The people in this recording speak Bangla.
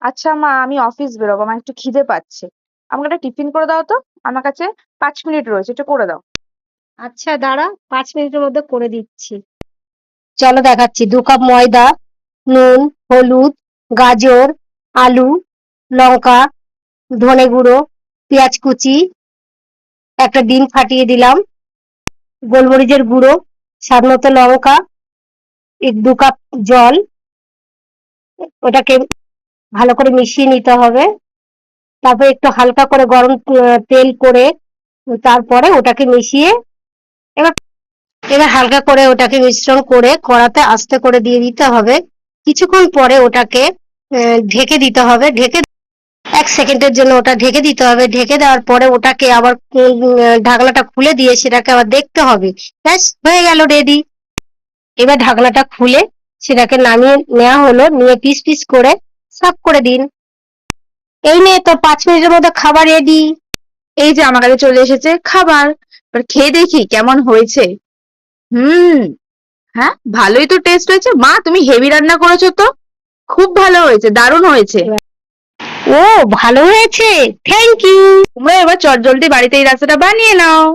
আচ্ছা মা, আমি অফিস বেরোবো, আমার একটু খিদে পাচ্ছে। আমাকে একটা টিফিন করে দাও তো। আমার কাছে 5 মিনিট রয়েছে, একটু করে দাও। আচ্ছা দাঁড়া, 5 মিনিটের মধ্যে করে দিচ্ছি। চলো দেখাচ্ছি। 2 কাপ ময়দা, নুন, হলুদ, গাজর, আলু, লঙ্কা, ধনে গুঁড়ো, পেঁয়াজ কুচি, একটা ডিম ফাটিয়ে দিলাম, গোলমরিচের গুঁড়ো, স্বাদ মতো লঙ্কা, 2 কাপ জল। ওটাকে ভালো করে মিশিয়ে নিতে হবে। তারপর একটু হালকা করে গরম তেল করে তারপরে ওটাকে মিশিয়ে এবার এবার হালকা করে ওটাকে মিশ্রণ করে কড়াতে আস্তে করে দিয়ে দিতে হবে। কিছুক্ষণ পরে ওটাকে ঢেকে দিতে হবে। 1 সেকেন্ডের জন্য ওটা ঢেকে দিতে হবে। ঢেকে দেওয়ার পরে ওটাকে আবার ঢাকনাটা খুলে দিয়ে সেটাকে আবার দেখতে হবে। ব্যাস হয়ে গেল রেডি। এবার ঢাকনাটা খুলে সেটাকে নামিয়ে নেওয়া হলো। নিয়ে পিস পিস করে সার্ভ করে দিন। এই নে তো 5 মিনিটের মধ্যে খাবার রেডি। এই যে আমার কাছে চলে এসেছে খাবার। এবার খেয়ে দেখি কেমন হয়েছে। হুম। হ্যাঁ, ভালোই তো টেস্ট হয়েছে। মা, তুমি হেভি রান্না করেছো তো। খুব ভালো হয়েছে, দারুণ হয়েছে। ও, ভালো হয়েছে। Thank you. তোমরা এবার চটজলদি বাড়িতে এই রাস্তাটা বানিয়ে নাও।